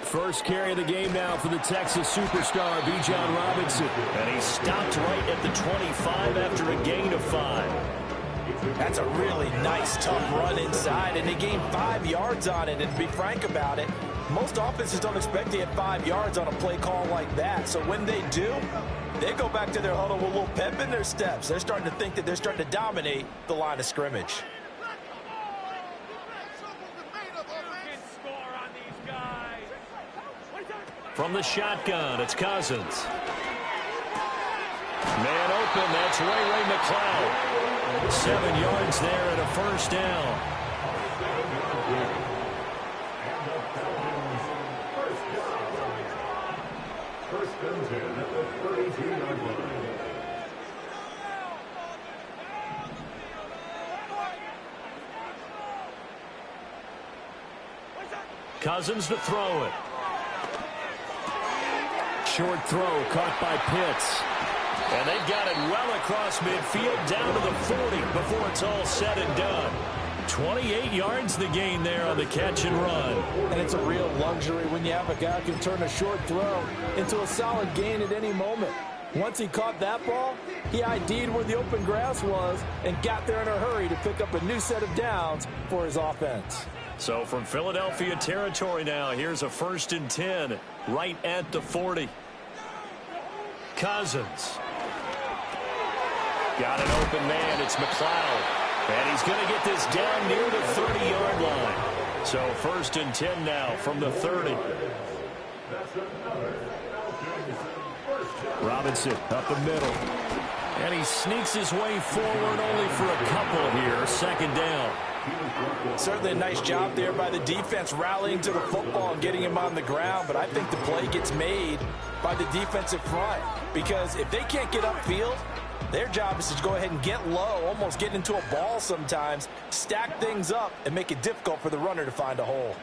First carry of the game now for the Texas superstar, Bijan Robinson. And he stopped right at the 25 after a gain of 5. That's a really nice, tough run inside, and they gained 5 yards on it. And to be frank about it, most offenses don't expect to get 5 yards on a play call like that. So when they do, they go back to their huddle with a little pep in their steps. They're starting to think that they're starting to dominate the line of scrimmage. From the shotgun, it's Cousins. Man open, that's Ray McCloud. 7 yards there and a first down. Cousins to throw it. Short throw caught by Pitts. And they've got it well across midfield down to the 40 before it's all said and done. 28 yards the gain there on the catch and run. And it's a real luxury when you have a guy who can turn a short throw into a solid gain at any moment. Once he caught that ball, he ID'd where the open grass was and got there in a hurry to pick up a new set of downs for his offense. So from Philadelphia territory now, here's a 1st and 10 right at the 40. Cousins. Got an open man. It's McCloud. And he's going to get this down near the 30-yard line. So 1st and 10 now from the 30. Robinson up the middle. And he sneaks his way forward only for a couple here. 2nd down. Certainly a nice job there by the defense rallying to the football and getting him on the ground. But I think the play gets made by the defensive front. Because if they can't get upfield, their job is to go ahead and get low, almost get into a ball sometimes, stack things up, and make it difficult for the runner to find a hole.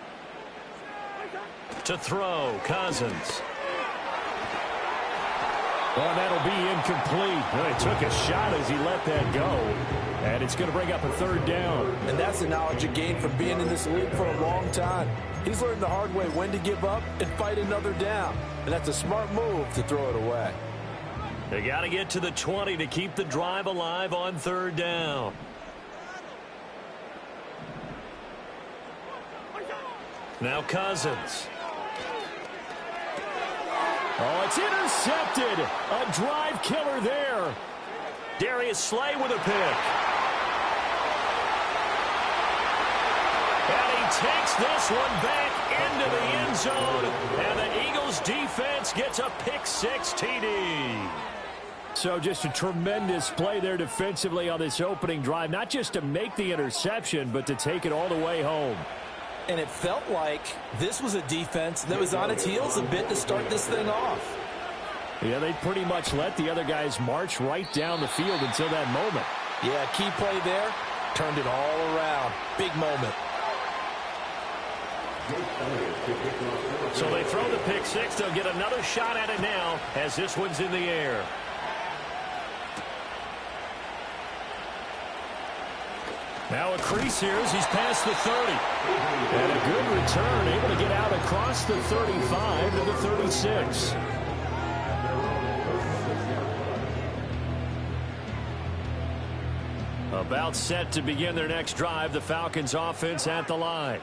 To throw, Cousins. Well, that'll be incomplete. Well, he took a shot as he let that go. And it's going to bring up a 3rd down. And that's the knowledge you gain from being in this league for a long time. He's learned the hard way when to give up and fight another down. And that's a smart move to throw it away. They got to get to the 20 to keep the drive alive on 3rd down. Now Cousins. Oh, it's intercepted. A drive killer there. Darius Slay with a pick. And he takes this one back into the end zone. And the Eagles defense gets a pick-6 TD. So just a tremendous play there defensively on this opening drive. Not just to make the interception, but to take it all the way home. And it felt like this was a defense that was on its heels a bit to start this thing off. Yeah, they pretty much let the other guys march right down the field until that moment. Yeah, key play there. Turned it all around. Big moment. So they throw the pick-6. They'll get another shot at it now as this one's in the air. Now a crease here as he's past the 30. And a good return, able to get out across the 35 to the 36. About set to begin their next drive, the Falcons offense at the line.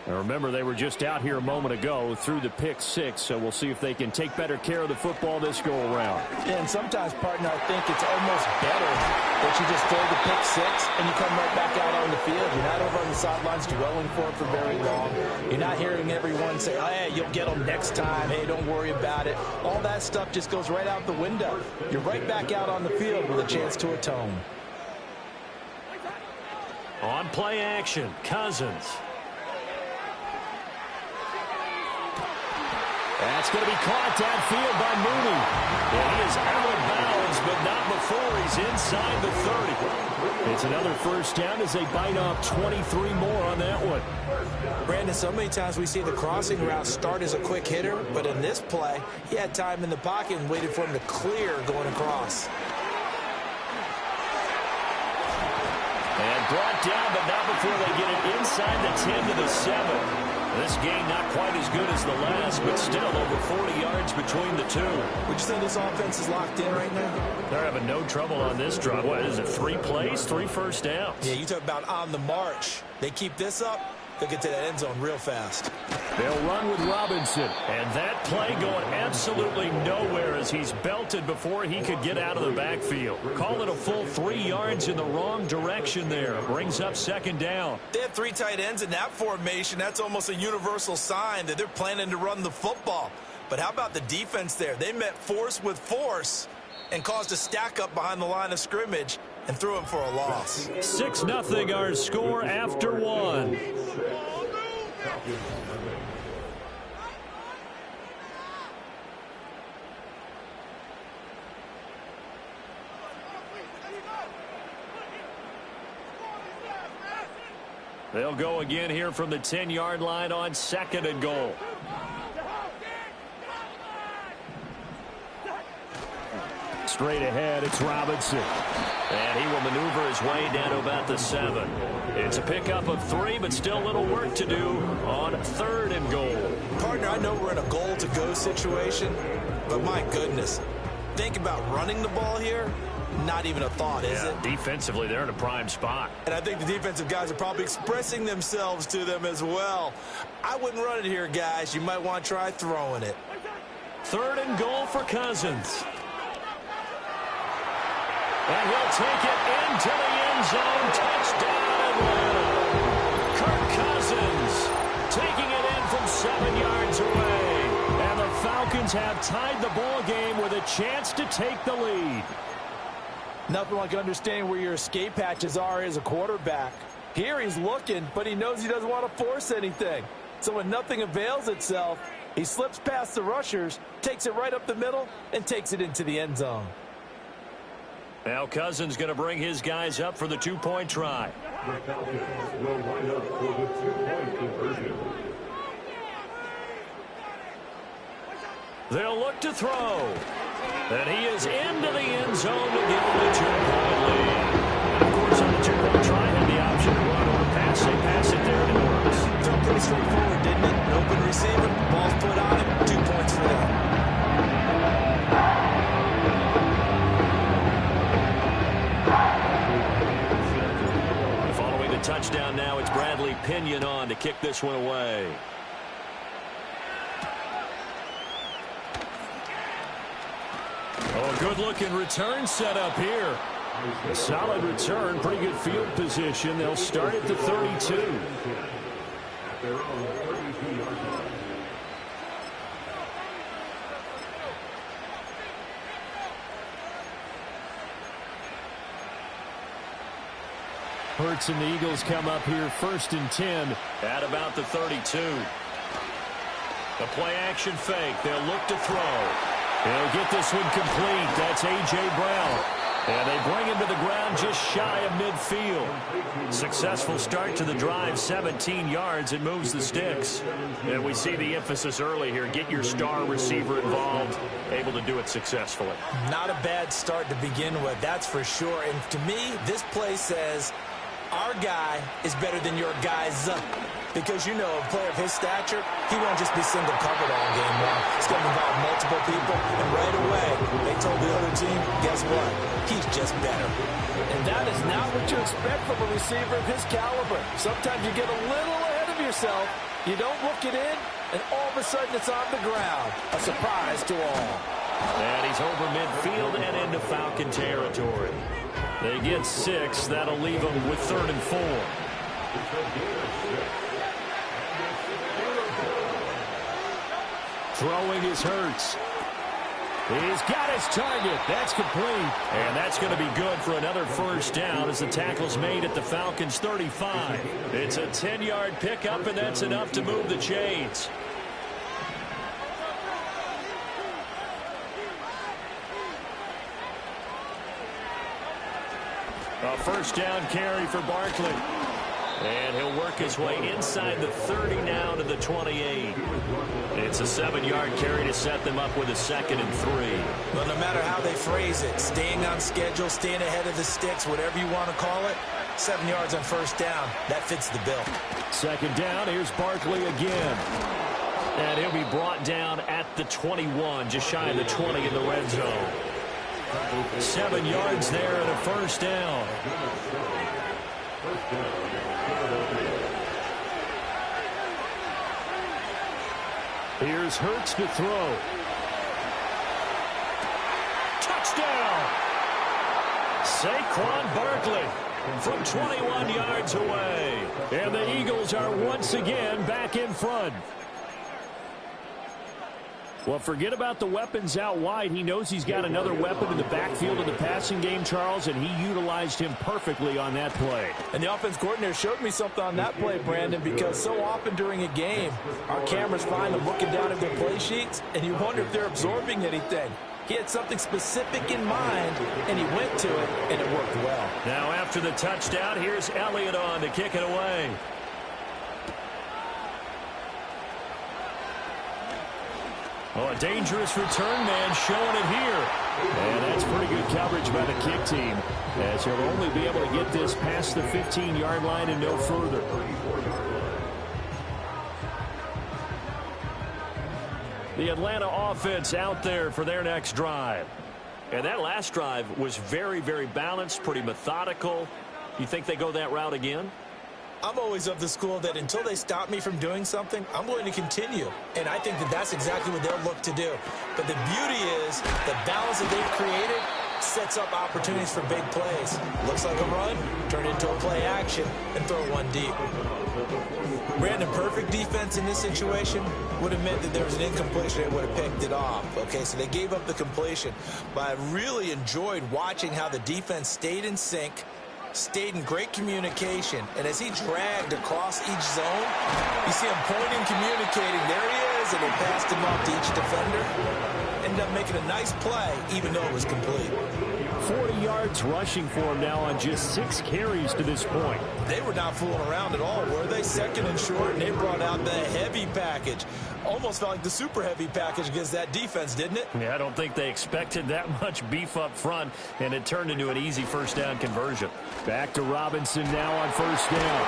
Now remember, they were just out here a moment ago through the pick-6, so we'll see if they can take better care of the football this go-around. And sometimes, partner, I think it's almost better that you just throw the pick-6 and you come right back out on the field. You're not over on the sidelines dwelling for it for very long. You're not hearing everyone say, oh, hey, you'll get them next time. Hey, don't worry about it. All that stuff just goes right out the window. You're right back out on the field with a chance to atone. On play action, Cousins. That's going to be caught downfield by Mooney. And he is out of bounds, but not before he's inside the 30. It's another first down as they bite off 23 more on that one. Brandon, so many times we see the crossing route start as a quick hitter, but in this play, he had time in the pocket and waited for him to clear going across. And brought down, but not before they get it inside the 10 to the 7. This game not quite as good as the last, but still over 40 yards between the two. Would you say this offense is locked in right now? They're having no trouble on this drive. What is it, 3 plays, 3 first downs? Yeah, you talk about on the march. They keep this up, they'll get to that end zone real fast. They'll run with Robinson. And that play going absolutely nowhere as he's belted before he could get out of the backfield. Call it a full 3 yards in the wrong direction there. Brings up second down. They have 3 tight ends in that formation. That's almost a universal sign that they're planning to run the football. But how about the defense there? They met force with force and caused a stack up behind the line of scrimmage and threw him for a loss. 6-0 our score after 1. They'll go again here from the 10-yard line on 2nd and goal. Straight ahead, it's Robinson. And he will maneuver his way down to about the 7. It's a pickup of 3, but still a little work to do on 3rd and goal. Partner, I know we're in a goal-to-go situation, but my goodness, think about running the ball here. Not even a thought, is it? Defensively, they're in a prime spot. And I think the defensive guys are probably expressing themselves to them as well. I wouldn't run it here, guys. You might want to try throwing it. 3rd and goal for Cousins. And he'll take it into the end zone. Touchdown, Atlanta. Kirk Cousins taking it in from 7 yards away. And the Falcons have tied the ball game with a chance to take the lead. Nothing like understanding where your escape hatches are as a quarterback. Here he's looking, but he knows he doesn't want to force anything. So when nothing avails itself, he slips past the rushers, takes it right up the middle, and takes it into the end zone. Now Cousins going to bring his guys up for the 2-point try. The Falcons will line up for the 2-point conversion. They'll look to throw. And he is into the end zone to give him a 2-point lead. And of course, on the 2-point try, had the option to run or pass. They pass it there, and it works. Felt pretty straightforward, didn't it? An open receiver, ball's put on him, 2 points for them. Following the touchdown now, it's Bradley Pinion on to kick this one away. Oh, good-looking return set up here. A solid return, pretty good field position. They'll start at the 32. They're on the 32-yard line. Hurts and the Eagles come up here 1st and 10 at about the 32. The play-action fake. They'll look to throw. They'll get this one complete. That's A.J. Brown. And they bring him to the ground just shy of midfield. Successful start to the drive, 17 yards. It moves the sticks. And we see the emphasis early here. Get your star receiver involved. Able to do it successfully. Not a bad start to begin with, that's for sure. And to me, this play says our guy is better than your guy's. Because, you know, a player of his stature, he won't just be single covered all game long. It's going to involve multiple people. And right away, they told the other team, guess what? He's just better. And that is not what you expect from a receiver of his caliber. Sometimes you get a little ahead of yourself. You don't look it in, and all of a sudden it's on the ground. A surprise to all. And he's over midfield and into Falcon territory. They get 6. That'll leave them with 3rd and 4. Throwing is Hurts. He's got his target. That's complete. And that's going to be good for another 1st down as the tackle's made at the Falcons' 35. It's a 10-yard pickup, and that's enough to move the chains. A 1st down carry for Barkley. And he'll work his way inside the 30 now to the 28. It's a 7-yard carry to set them up with a 2nd and 3. Well, no matter how they phrase it, staying on schedule, staying ahead of the sticks, whatever you want to call it, 7 yards on first down. That fits the bill. Second down, here's Barkley again. And he'll be brought down at the 21, just shy of the 20 in the red zone. 7 yards there and a first down. Here's Hurts to throw. Touchdown! Saquon Barkley from 21 yards away. And the Eagles are once again back in front. Well, forget about the weapons out wide. He knows he's got another weapon in the backfield of the passing game, Charles, and he utilized him perfectly on that play. And the offense coordinator showed me something on that play, Brandon, because so often during a game, our cameras find them looking down at their play sheets, and you wonder if they're absorbing anything. He had something specific in mind, and he went to it, and it worked well. Now after the touchdown, here's Elliott on to kick it away. Oh, a dangerous return man showing it here. And that's pretty good coverage by the kick team, as he'll only be able to get this past the 15-yard line and no further. The Atlanta offense out there for their next drive. And that last drive was very, very balanced, pretty methodical. You think they go that route again? I'm always of the school that until they stop me from doing something, I'm going to continue. And I think that that's exactly what they'll look to do. But the beauty is the balance that they've created sets up opportunities for big plays. Looks like a run, turn it into a play action, and throw one deep. Brandon, perfect defense in this situation would have meant that there was an incompletion and would have picked it off. Okay, so they gave up the completion. But I really enjoyed watching how the defense stayed in sync, stayed in great communication, and as he dragged across each zone, you see him pointing, communicating. There he is, and they passed him off to each defender. Ended up making a nice play, even though it was complete. 40 yards rushing for him now on just 6 carries to this point. They were not fooling around at all, were they? Second and short, and they brought out the heavy package. Almost felt like the super heavy package against that defense, didn't it? Yeah, I don't think they expected that much beef up front, and it turned into an easy first down conversion. Back to Robinson now on first down.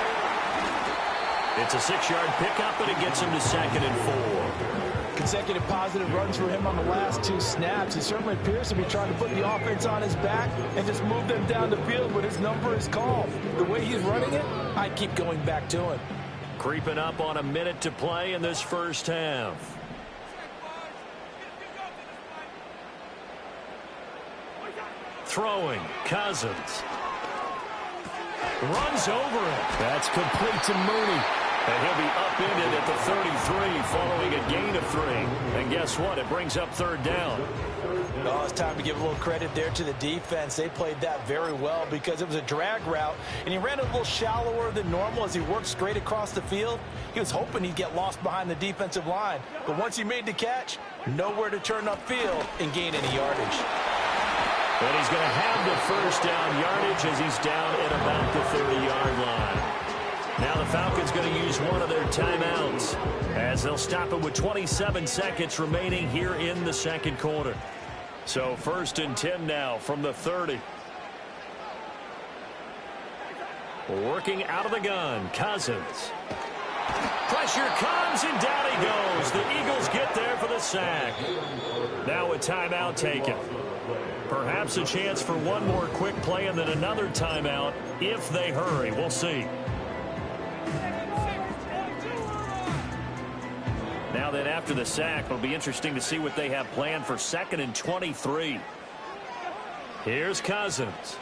It's a 6-yard pickup, and it gets him to 2nd and 4. Consecutive positive runs for him on the last 2 snaps. He certainly appears to be trying to put the offense on his back and just move them down the field, but his number is called. The way he's running it, I'd keep going back to him. Creeping up on a minute to play in this first half. Throwing, Cousins. Runs over it. That's complete to Mooney. And he'll be upended at the 33 following a gain of 3. And guess what? It brings up 3rd down. Oh, it's time to give a little credit there to the defense. They played that very well because it was a drag route, and he ran a little shallower than normal as he worked straight across the field. He was hoping he'd get lost behind the defensive line. But once he made the catch, nowhere to turn upfield and gain any yardage. And he's going to have the first down yardage as he's down at about the 30-yard line. Now the Falcons going to use one of their timeouts as they'll stop it with 27 seconds remaining here in the second quarter. So 1st and 10 now from the 30. Working out of the gun, Cousins. Pressure comes, and down he goes. The Eagles get there for the sack. Now a timeout taken. Perhaps a chance for one more quick play and then another timeout if they hurry. We'll see. Now then, after the sack, it'll be interesting to see what they have planned for 2nd and 23. Here's Cousins.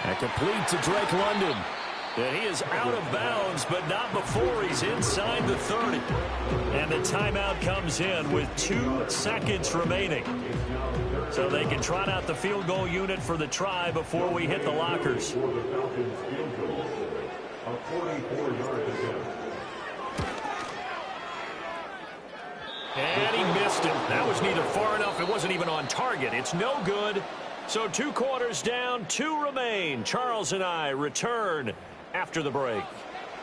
And complete to Drake London. And he is out of bounds, but not before he's inside the 30. And the timeout comes in with 2 seconds remaining. So they can trot out the field goal unit for the try before we hit the lockers. And he missed it. That was neither far enough. It wasn't even on target. It's no good. So 2 quarters down, 2 remain. Charles and I return after the break.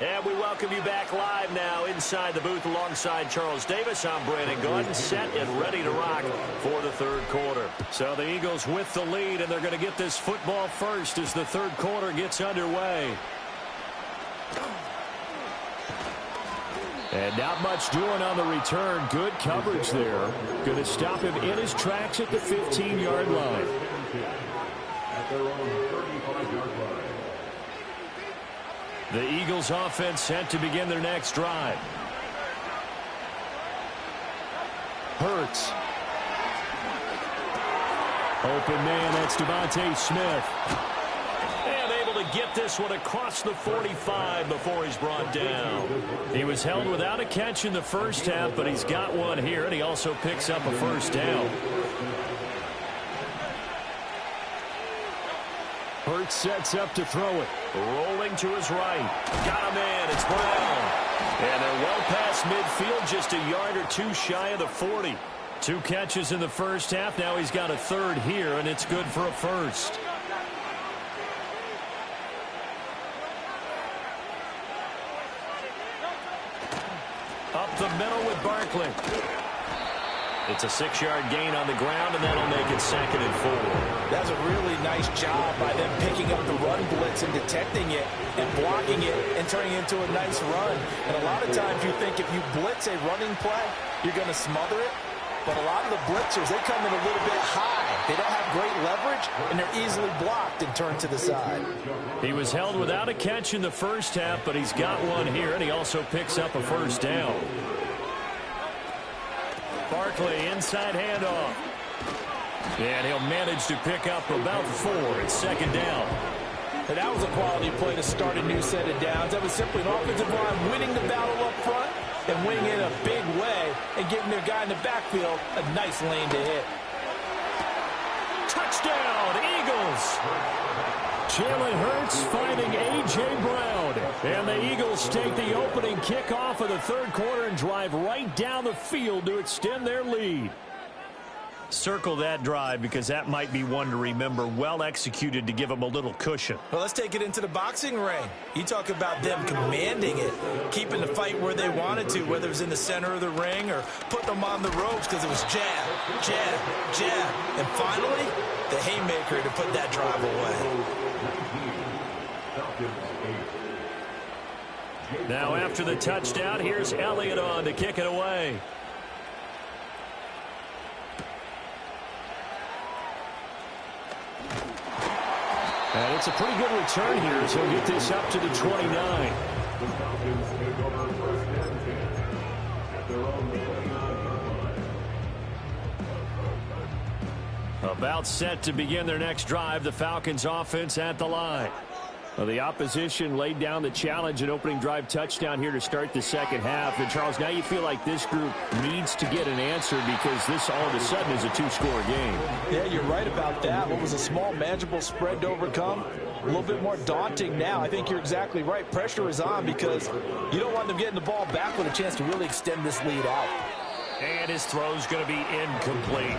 And we welcome you back live now inside the booth alongside Charles Davis. I'm Brandon Gaudin, set and ready to rock for the third quarter. So the Eagles with the lead, and they're going to get this football first as the third quarter gets underway. And not much doing on the return. Good coverage there. Going to stop him in his tracks at the 15-yard line. At their own 35-yard line. The Eagles offense set to begin their next drive. Hurts. Open man, that's Devontae Smith. And able to get this one across the 45 before he's brought down. He was held without a catch in the first half, but he's got one here, and he also picks up a first down. Hurts sets up to throw it. Rolling to his right. Got him in. It's Brown. And they're well past midfield, just a yard or two shy of the 40. 2 catches in the first half. Now he's got a third here, and it's good for a first. Up the middle with Barkley. It's a 6-yard gain on the ground, and that'll make it 2nd and 4. That's a really nice job by them picking up the run blitz and detecting it and blocking it and turning it into a nice run. And a lot of times you think if you blitz a running play, you're going to smother it. But a lot of the blitzers, they come in a little bit high. They don't have great leverage, and they're easily blocked and turned to the side. He was held without a catch in the first half, but he's got one here, and he also picks up a first down. Barkley, inside handoff. And he'll manage to pick up about 4. It's 2nd down. And that was a quality play to start a new set of downs. That was simply an offensive line winning the battle up front and winning in a big way and giving their guy in the backfield a nice lane to hit. Touchdown, Eagles! Jalen Hurts finding A.J. Brown. And the Eagles take the opening kickoff of the third quarter and drive right down the field to extend their lead. Circle that drive because that might be one to remember. Well executed to give them a little cushion. Well, let's take it into the boxing ring. You talk about them commanding it, keeping the fight where they wanted to, whether it was in the center of the ring or putting them on the ropes because it was jab, jab, jab. And finally, the haymaker to put that drive away. Now after the touchdown, here's Elliott on to kick it away. And it's a pretty good return here, so he'll get this up to the 29. The Falcons take over 1st and 10 at their own 29-yard line. About set to begin their next drive, the Falcons offense at the line. Well, the opposition laid down the challenge, an opening drive touchdown here to start the second half. And, Charles, now you feel like this group needs to get an answer because this all of a sudden is a 2-score game. Yeah, you're right about that. What was a small, manageable spread to overcome, a little bit more daunting now. I think you're exactly right. Pressure is on because you don't want them getting the ball back with a chance to really extend this lead out. And his throw's going to be incomplete.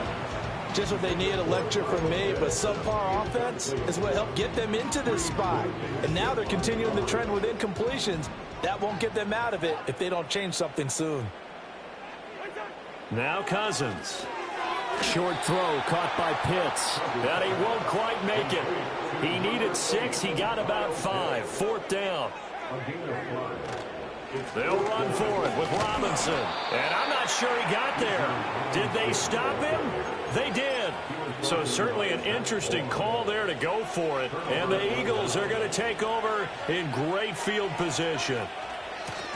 Just what they need, a lecture from me, but subpar offense is what helped get them into this spot. And now they're continuing the trend with incompletions. That won't get them out of it if they don't change something soon. Now Cousins. Short throw caught by Pitts. And he won't quite make it. He needed 6. He got about 5. 4th down. They'll run for it with Robinson. And I'm not sure he got there. Did they stop him? They did. So certainly an interesting call there to go for it. And the Eagles are going to take over in great field position.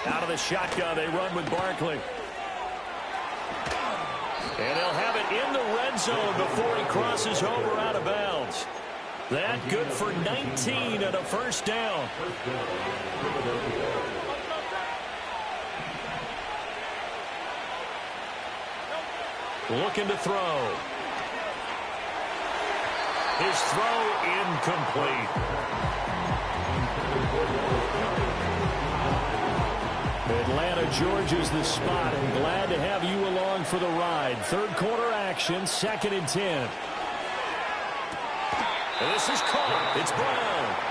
Out of the shotgun, they run with Barkley. And they'll have it in the red zone before he crosses over out of bounds. That good for 19 and a first down. Looking to throw. His throw incomplete. Atlanta, Georgia's the spot, and glad to have you along for the ride. Third quarter action, 2nd and 10. And this is caught. It's Brown.